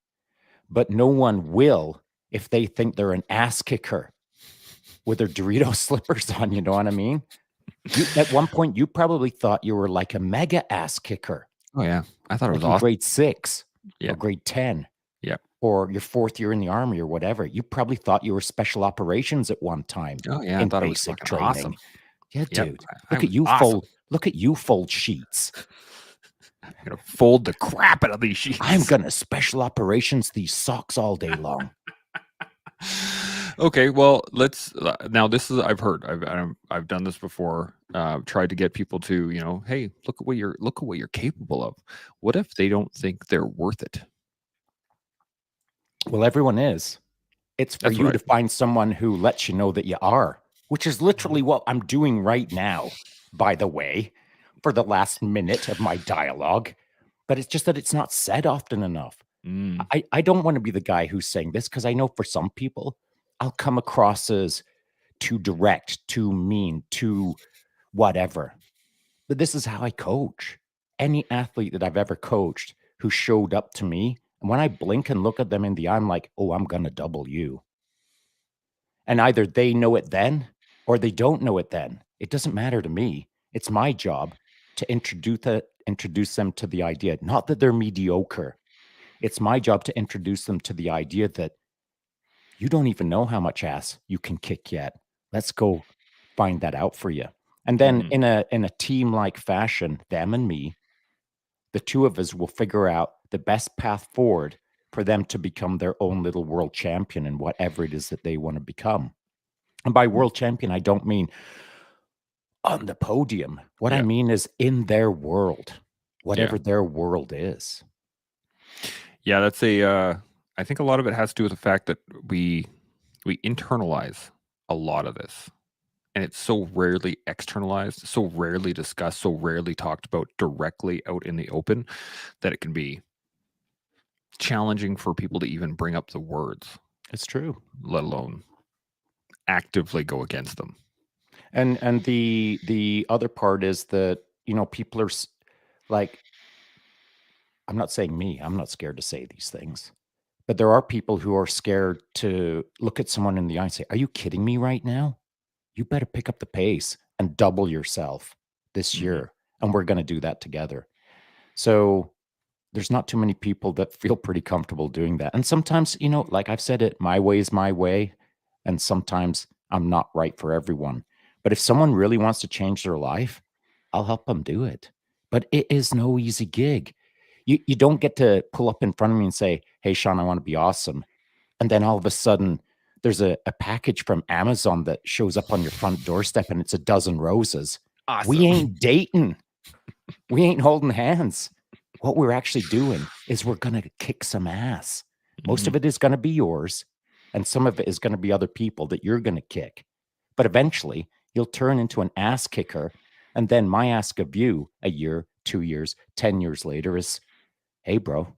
but no one will if they think they're an ass kicker with their Dorito slippers on. You know what I mean? You at one point you probably thought you were like a mega ass kicker, Oh yeah, I thought it was like in awesome. grade 6 Yeah, or grade 10 yeah. or your 4th year in the army or whatever. You probably thought you were special operations at one time Oh yeah, I in thought it was basic fucking awesome. training. Yeah, Yep, dude. I was awesome. Look at you fold sheets. I'm gonna fold the crap out of these I'm sheets. gonna special operations these socks all day long. Okay, well, let's now. This is I've heard. I've done this before. Tried to get people to hey, look at what you're capable of. What if they don't think they're worth it? Well, everyone is. It's for That's you what to find someone who lets you know that you are, which is literally what I'm doing right now, by the way, for the last minute of my dialogue. But it's just that it's not said often enough. Mm, I don't want to be the guy who's saying this because I know for some people, I'll come across as too direct, too mean, too whatever. But this is how I coach. Any athlete that I've ever coached who showed up to me, and when I blink and look at them in the eye, I'm like, oh, I'm going to double you. And either they know it then or they don't know it then. It doesn't matter to me. It's my job to introduce them to the idea, not that they're mediocre. It's my job to introduce them to the idea that you don't even know how much ass you can kick yet. Let's go find that out for you. And then mhm. in a team like fashion, them and me, the two of us will figure out the best path forward for them to become their own little world champion in whatever it is that they want to become. And by world champion, I don't mean on the podium. What I Yeah, mean is in their world, yeah, whatever their world is. yeah. That's a. I think a lot of it has to do with the fact that we internalize a lot of this, and it's so rarely externalized, so rarely discussed, so rarely talked about directly out in the open that it can be challenging for people to even bring up the words, It's true. let alone actively go against them. And the other part is that, people are like, I'm not saying me, I'm not scared to say these things. But there are people who are scared to look at someone in the eye and say, "Are you kidding me right now? You better pick up the pace and double yourself this Mhm. year, and we're gonna do that together." So, there's not too many people that feel pretty comfortable doing that. And sometimes, like I've said it, my way is my way, and sometimes I'm not right for everyone. But if someone really wants to change their life, I'll help them do it. But it is no easy gig. You don't get to pull up in front of me and say, "Hey, Shaun, I want to be awesome." And then all of a sudden, there's a package from Amazon that shows up on your front doorstep and it's a dozen roses. We Awesome. ain't dating. We ain't holding hands. What we're actually doing is we're going to kick some ass. Most Mhm. of it is going to be yours, and some of it is going to be other people that you're going to kick. But eventually, you'll turn into an ass kicker. And then my ask of you a year, 2 years, 10 years later is, hey, bro,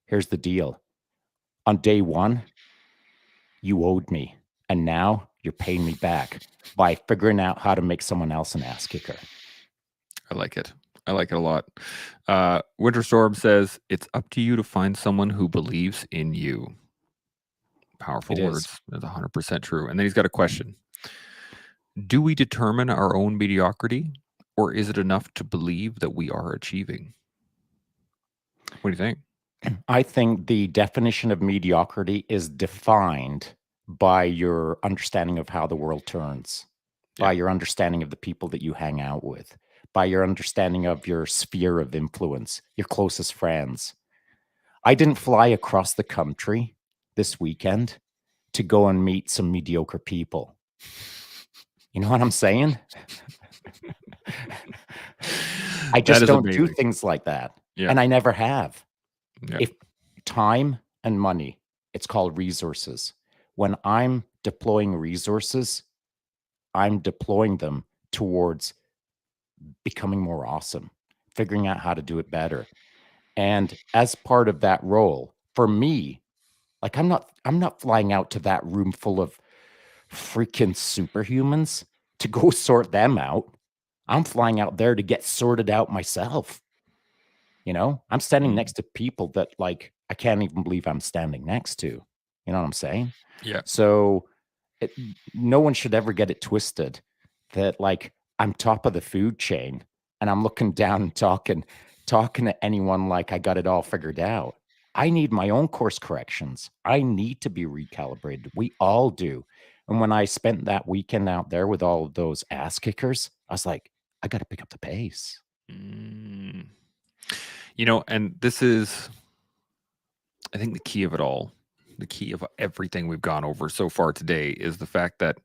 here's the deal. On day one, you owed me. And now you're paying me back by figuring out how to make someone else an ass kicker. I like it. I like it a lot. Winter Storm says it's up to you to find someone who believes in you. It Powerful is. words. That's 100% true. And then he's got a question. Do we determine our own mediocrity, or is it enough to believe that we are achieving? What do you think? I think the definition of mediocrity is defined by your understanding of how the world turns, by Yeah. your understanding of the people that you hang out with, by your understanding of your sphere of influence, your closest friends. I didn't fly across the country this weekend to go and meet some mediocre people. You know what I'm saying? I That just is don't do amazing. things like that, Yeah. and I never have. Yeah. If time and money, it's called resources. When I'm deploying resources, I'm deploying them towards becoming more awesome, figuring out how to do it better. And as part of that role, for me, like I'm not flying out to that room full of freaking superhumans to go sort them out. I'm flying out there to get sorted out myself. I'm standing Mm. next to people that like I can't even believe I'm standing next to. You know what I'm saying? Yeah. So it, no one should ever get it twisted that like I'm top of the food chain and I'm looking down and talking to anyone like I got it all figured out. I need my own course corrections. I need to be recalibrated. We all do. And when I spent that weekend out there with all of those ass kickers, I was like, I got to pick up the pace. Mm. And this is, I think, the key of it all. The key of everything we've gone over so far today is the fact that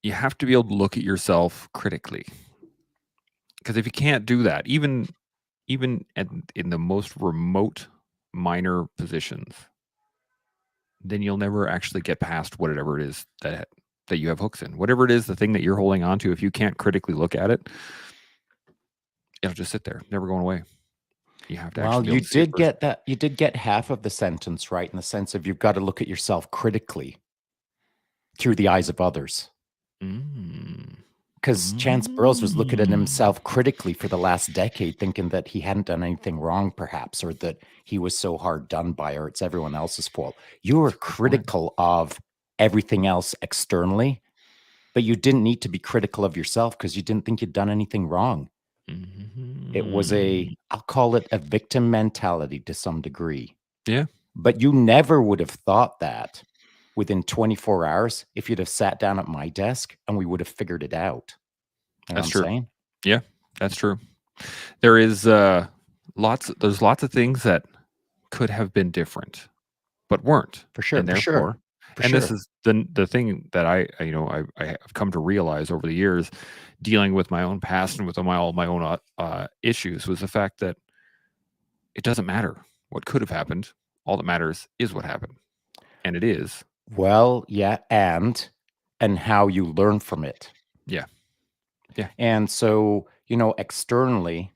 you have to be able to look at yourself critically. Because if you can't do that, even in the most remote minor positions, then you'll never actually get past whatever it is that you have hooks in. Whatever it is, the thing that you're holding on to, if you can't critically look at it, it'll just sit there, never going away. You have to actually Well, be able you to see it did first. get that. You did get half of the sentence right in the sense of you've got to look at yourself critically through the eyes of others. Mm. Because Chance Burroughs was looking at himself critically for the last decade, thinking that he hadn't done anything wrong, perhaps, or that he was so hard done by, or it's everyone else's fault. You were That's a good point. critical of everything else externally, but you didn't need to be critical of yourself because you didn't think you'd done anything wrong. It was Mm. I'll call it a victim mentality to some degree. Yeah, But you never would have thought that within 24 hours if you'd have sat down at my desk and we would have figured it out. You know what that's I'm true. saying? Yeah, that's true. There is there's lots of things that could have been different, but weren't. For sure, And for sure, therefore, for and this sure. is the thing that I have come to realize over the years, dealing with my own past and with all my own issues, was the fact that it doesn't matter what could have happened. All that matters is what happened, and it is. Well, yeah, and how you learn from it. Yeah, yeah. And so, externally,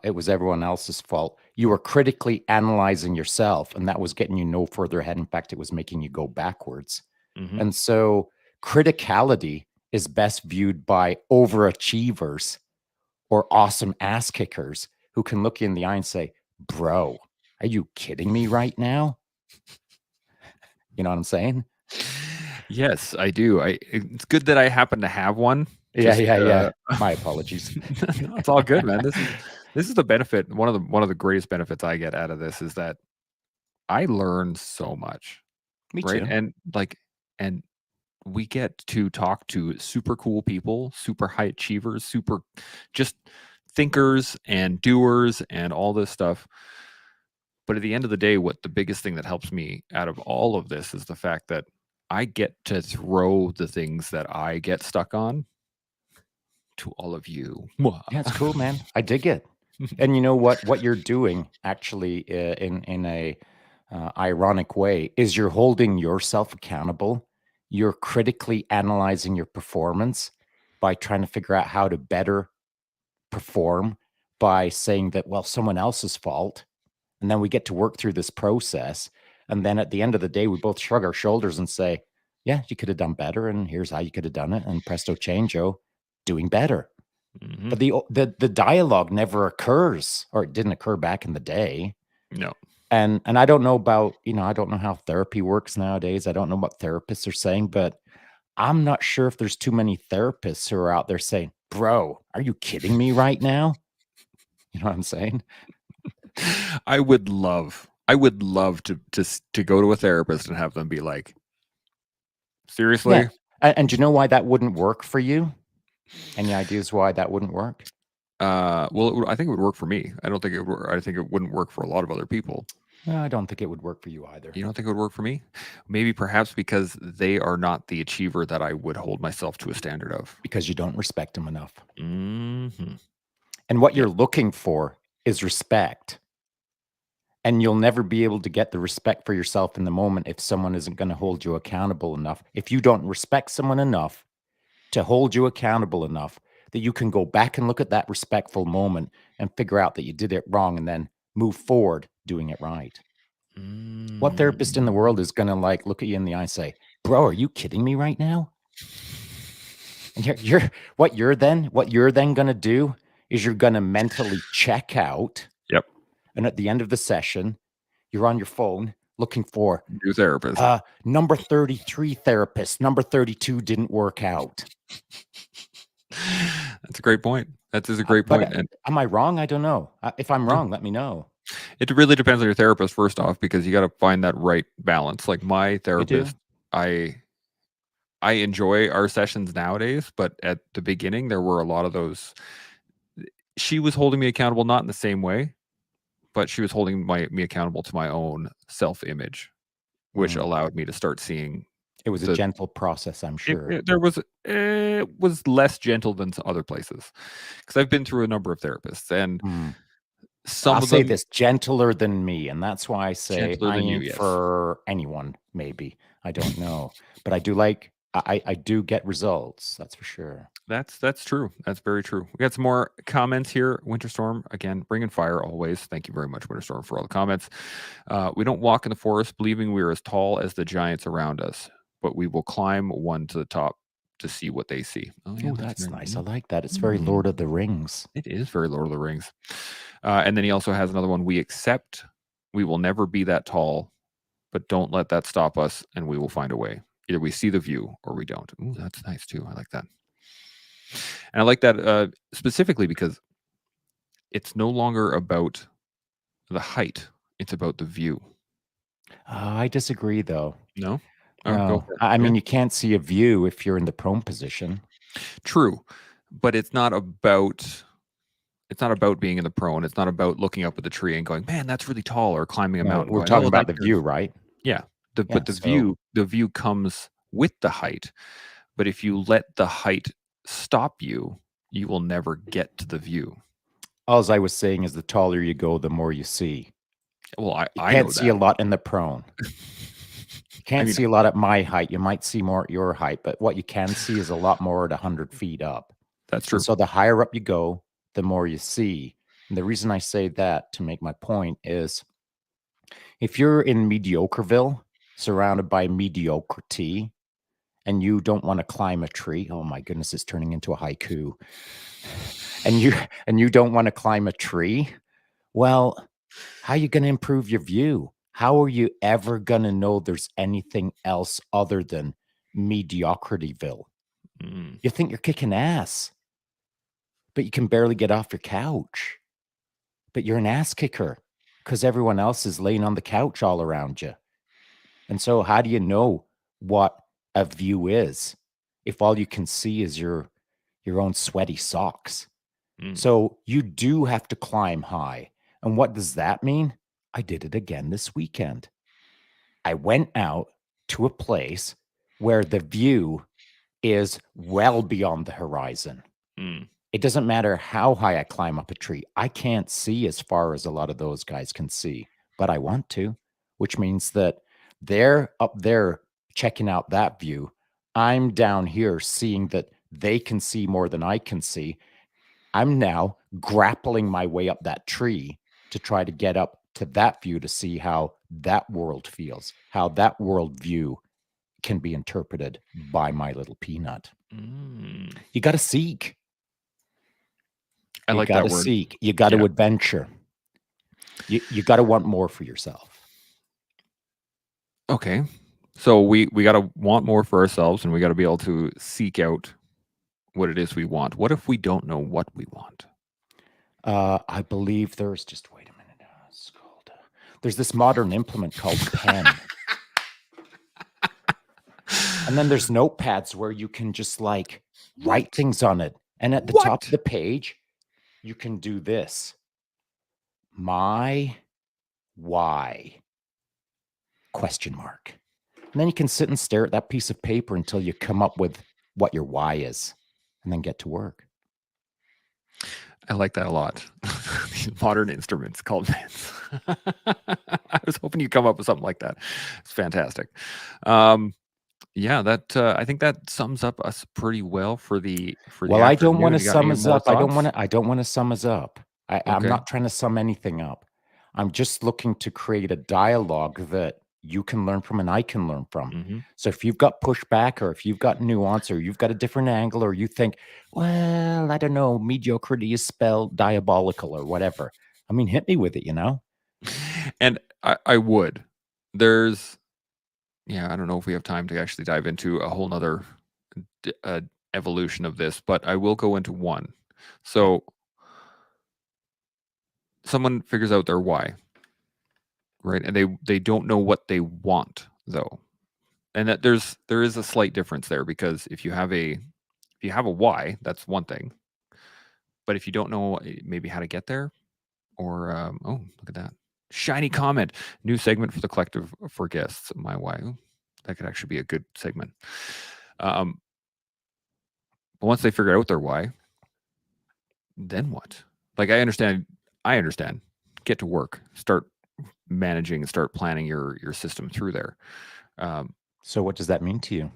it was everyone else's fault. You were critically analyzing yourself, and that was getting you no further ahead. In fact, it was making you go backwards. Hmm. And so, criticality is best viewed by overachievers or awesome ass kickers who can look you in the eye and say, "Bro, are you kidding me right now?" You know what I'm saying? Yes, I do. It's good that I happen to have one. Yeah, Just yeah, yeah. My apologies. no, it's all good, man. This is the benefit. One of the greatest benefits I get out of this is that I learn so much, Me right? too. And we get to talk to super cool people, super high achievers, super just thinkers and doers and all this stuff. But at the end of the day, what the biggest thing that helps me out of all of this is the fact that I get to throw the things that I get stuck on to all of you. Yeah, it's cool, man. I dig it. And you know what you're doing actually in a ironic way is you're holding yourself accountable. You're critically analyzing your performance by trying to figure out how to better perform by saying that, well, someone else's fault. And then we get to work through this process. And then at the end of the day, we both shrug our shoulders and say, yeah, you could have done better. And here's how you could have done it. And presto changeo, doing better. Mhm. But the dialogue never occurs, or it didn't occur back in the day. No. And I don't know about, I don't know how therapy works nowadays. I don't know what therapists are saying, but I'm not sure if there's too many therapists who are out there saying, "Bro, are you kidding me right now?" You know what I'm saying? I would love to go to a therapist and have them be like, Yeah. seriously? And do you know why that wouldn't work for you? Any ideas why that wouldn't work? Well, I think it would work for me. I don't think it would. I think it wouldn't work for a lot of other people. No, I don't think it would work for you either. You don't think it would work for me? Maybe perhaps because they are not the achiever that I would hold myself to a standard of. Because you don't respect them enough. Hmm. And what Yeah. you're looking for is respect. And you'll never be able to get the respect for yourself in the moment if someone isn't going to hold you accountable enough. If you don't respect someone enough to hold you accountable enough that you can go back and look at that respectful moment and figure out that you did it wrong and then move forward doing it right. What therapist in the world is going to like look at you in the eye and say, "Bro, are you kidding me right now?" And what you're then going to do is you're going to mentally check out. Yep. And at the end of the session, you're on your phone looking for New therapist. number 33 therapist. Number 32 didn't work out. That's a great point. That is a great point. And am I wrong? I don't know. If I'm wrong, let me know. It really depends on your therapist, first off, because you got to find that right balance. Like my therapist, I enjoy our sessions nowadays, but at the beginning, there were a lot of those. She was holding me accountable, not in the same way, but she was holding me accountable to my own self-image, which allowed me to start seeing. It was a gentle process, I'm sure. It was less gentle than other places, because I've been through a number of therapists, and I'll say this, gentler than me, and that's why I say I ain't yes. for anyone. Maybe, I don't know, but I do I do get results. That's for sure. That's true. That's very true. We got some more comments here. Winterstorm, again, bringing fire always. Thank you very much, Winterstorm, for all the comments. We don't walk in the forest believing we are as tall as the giants around us, but we will climb one to the top to see what they see. Oh, yeah, that's nice. I like that. It's very Lord of the Rings. It is very Lord of the Rings. And then he also has another one. We accept we will never be that tall, but don't let that stop us, and we will find a way. Either we see the view or we don't. Ooh, that's nice too. I like that. And I like that specifically because it's no longer about the height. It's about the view. I disagree, though. No? No. I mean, you can't see a view if you're in the prone position. True. But it's not about being in the prone. It's not about looking up at the tree and going, man, that's really tall, or climbing a mountain. We're talking about the view, right? Yeah. But the view comes with the height. But if you let the height stop you, you will never get to the view. All I was saying is the taller you go, the more you see. Well, I can't see a lot in the prone. You can't see a lot at my height. You might see more at your height, but what you can see is a lot more at 100 feet up. That's true. And so the higher up you go, the more you see. And the reason I say that, to make my point, is if you're in Mediocrityville, surrounded by mediocrity, and you don't want to climb a tree, oh my goodness, it's turning into a haiku, and you don't want to climb a tree, well, how are you going to improve your view? How are you ever going to know there's anything else other than Mediocrityville? You think you're kicking ass, but you can barely get off your couch. But you're an ass kicker because everyone else is laying on the couch all around you. And so how do you know what a view is if all you can see is your own sweaty socks? So you do have to climb high. And what does that mean? I did it again this weekend. I went out to a place where the view is well beyond the horizon. It doesn't matter how high I climb up a tree. I can't see as far as a lot of those guys can see, but I want to, which means that they're up there checking out that view. I'm down here seeing that they can see more than I can see. I'm now grappling my way up that tree to try to get up to that view to see how that world feels, how that world view can be interpreted by my little peanut. You got to seek. I like that word. You got to seek. You got to adventure. You got to want more for yourself. Okay. So we got to want more for ourselves, and we got to be able to seek out what it is we want. What if we don't know what we want? I believe there's just, wait a minute. It's called, there's this modern implement called pen. And then there's notepads where you can just like write things on it. And at the top of the page, you can do this. My why? Question mark. And then you can sit and stare at that piece of paper until you come up with what your why is, and then get to work. I like that a lot. These modern instruments called pens. I was hoping you'd come up with something like that. It's fantastic. Yeah, that I think that sums up us pretty well for the. Well, I don't want to sum us up. I don't want to sum us up. I'm not trying to sum anything up. I'm just looking to create a dialogue that you can learn from and I can learn from. Hmm. So if you've got pushback or if you've got nuance or you've got a different angle or you think, well, I don't know, mediocrity is spelled diabolical or whatever. I mean, hit me with it, And I would. There's, yeah, I don't know if we have time to actually dive into a whole nother evolution of this, but I will go into one. So someone figures out their why, right? And they don't know what they want though. And that there is a slight difference there, because if you have a why, that's one thing. But if you don't know maybe how to get there, or oh, look at that shiny comment, new segment for the collective for guests. My why, ooh, that could actually be a good segment. But once they figure out their why, then what? Like I understand. Get to work. Start managing and start planning your system through there. So what does that mean to you?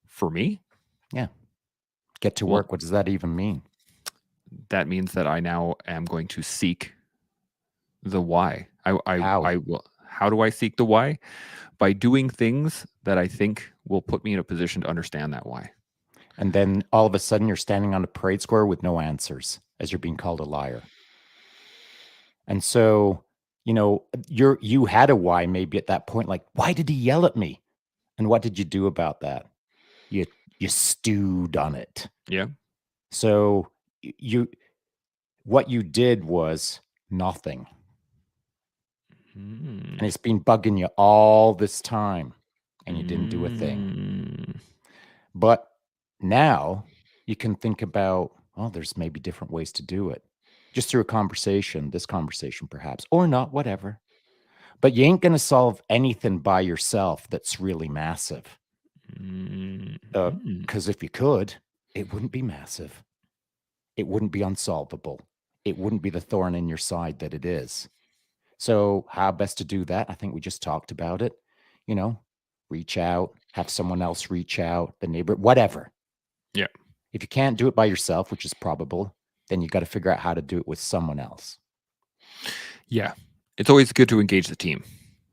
For me, Yeah. Get to well, work. What does that even mean? that means that I now am going to seek the why. How? I will. How do I seek the why? By doing things that I think will put me in a position to understand that why. And then all of a sudden you're standing on a parade square with no answers as you're being called a liar. And so, you had a why maybe at that point, like, why did he yell at me? And what did you do about that? You you stewed on it. Yeah. So you what you did was nothing. And it's been bugging you all this time and you didn't do a thing. But now you can think about, oh, there's maybe different ways to do it. Just through a conversation, this conversation perhaps, or not, whatever. But you ain't going to solve anything by yourself that's really massive. Because if you could, it wouldn't be massive. It wouldn't be unsolvable. It wouldn't be the thorn in your side that it is. So how best to do that? I think we just talked about it. Reach out, have someone else reach out, the neighbor, whatever. Yeah. If you can't do it by yourself, which is probable, then you got to figure out how to do it with someone else. Yeah. It's always good to engage the team,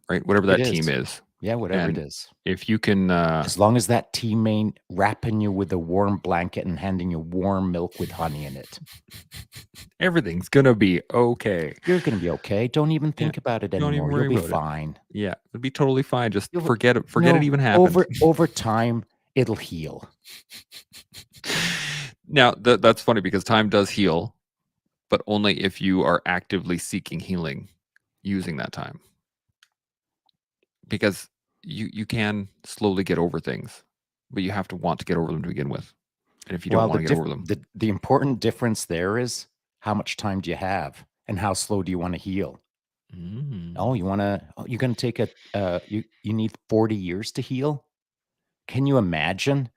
right? Whatever that team is. Yeah, whatever it is. If you can... as long as that team ain't wrapping you with a warm blanket and handing you warm milk with honey in it. Everything's going to be okay. You're going to be okay. Don't even think about it anymore. Don't even worry You'll be about fine. It. Yeah, it'll be totally fine. Just forget it. Forget it even happened. Over time, it'll heal. Now, that's funny because time does heal, but only if you are actively seeking healing using that time. Because you can slowly get over things, but you have to want to get over them to begin with. And if you don't want to get over them... The important difference there is how much time do you have and how slow do you want to heal? Oh, you're going to take you need 40 years to heal? Can you imagine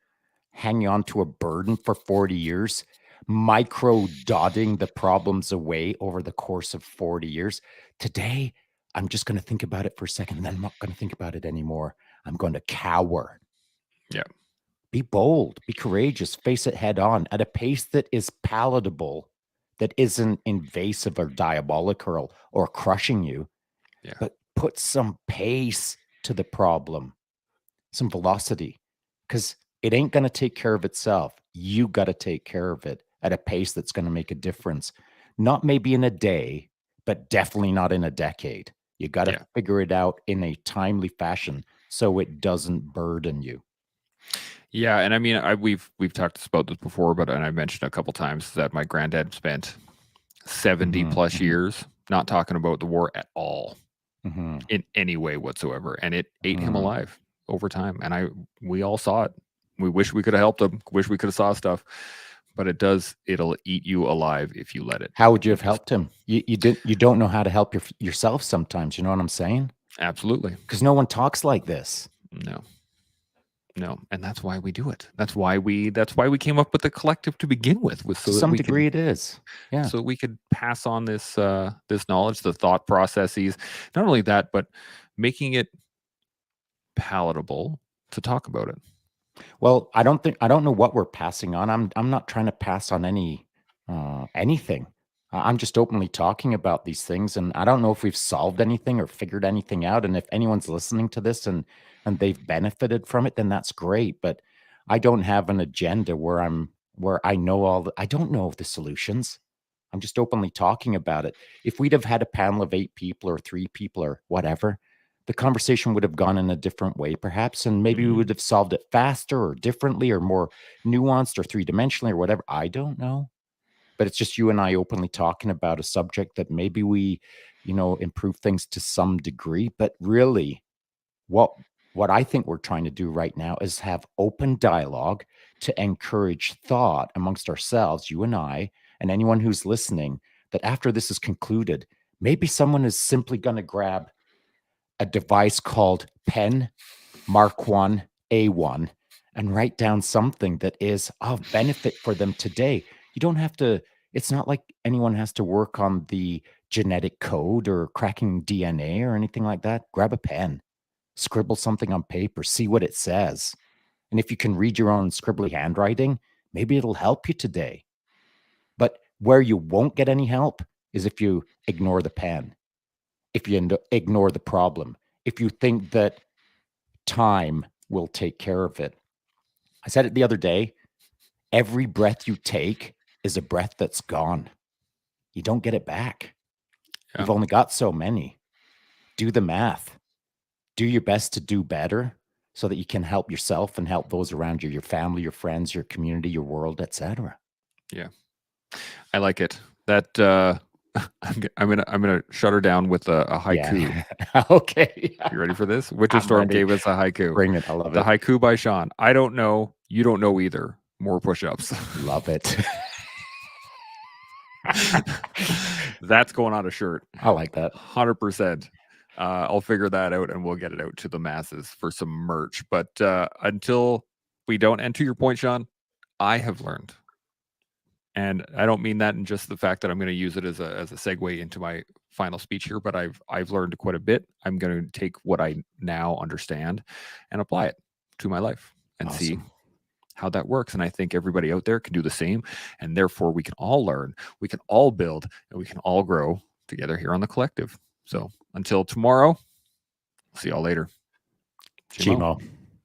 hanging on to a burden for 40 years, micro-dotting the problems away over the course of 40 years? Today, I'm just going to think about it for a second, and then I'm not going to think about it anymore. I'm going to cower. Yeah. Be bold, be courageous, face it head on at a pace that is palatable, that isn't invasive or diabolical or crushing you. Yeah. But put some pace to the problem, some velocity, because it ain't going to take care of itself. You got to take care of it at a pace that's going to make a difference. Not maybe in a day, but definitely not in a decade. You got to figure it out in a timely fashion so it doesn't burden you. Yeah, and I mean, we've talked about this before, but and I mentioned a couple times that my granddad spent 70 plus years not talking about the war at all, in any way whatsoever, and it ate him alive over time. And we all saw it. We wish we could have helped him. Wish we could have saw stuff, but it'll eat you alive if you let it. How would you have helped him? You don't know how to help yourself sometimes. You know what I'm saying? Absolutely. Because no one talks like this. No, and that's why we do it. That's why we came up with the collective to begin with. Was so to some degree it is. Yeah. So we could pass on this knowledge, the thought processes. Not only that, but making it palatable to talk about it. Well, I don't know what we're passing on. I'm not trying to pass on anything. I'm just openly talking about these things, and I don't know if we've solved anything or figured anything out. And if anyone's listening to this and they've benefited from it, then that's great. But I don't have an agenda where I know I don't know the solutions. I'm just openly talking about it. If we'd have had a panel of 8 people or 3 people or whatever, the conversation would have gone in a different way, perhaps, and maybe we would have solved it faster or differently or more nuanced or three-dimensionally or whatever. I don't know, but it's just you and I openly talking about a subject that maybe we, improve things to some degree. But really, what what I think we're trying to do right now is have open dialogue to encourage thought amongst ourselves, you and I, and anyone who's listening, that after this is concluded, maybe someone is simply going to grab a device called Pen Mark 1 A1 and write down something that is of benefit for them today. You don't have to, it's not like anyone has to work on the genetic code or cracking DNA or anything like that. Grab a pen, scribble something on paper, see what it says. And if you can read your own scribbly handwriting, maybe it'll help you today. But where you won't get any help is if you ignore the pen, if you ignore the problem, if you think that time will take care of it. I said it the other day. Every breath you take is a breath that's gone. You don't get it back. Yeah. You've only got so many. Do the math. Do your best to do better so that you can help yourself and help those around you, your family, your friends, your community, your world, etc. Yeah. I like it. That I'm gonna shut her down with a haiku. Yeah. Okay. You ready for this? Winter Storm gave us a haiku. Bring it. I love The it. haiku by Shaun. I don't know. You don't know either. More push-ups. Love it. That's going on a shirt. I like that. 100%. I'll figure that out and we'll get it out to the masses for some merch. But until we don't, and to your point, Shaun, I have learned. And I don't mean that in just the fact that I'm going to use it as a segue into my final speech here, but I've learned quite a bit. I'm going to take what I now understand and apply it to my life and see how that works. And I think everybody out there can do the same. And therefore, we can all learn, we can all build, and we can all grow together here on the collective. So until tomorrow, see y'all later. Chimo.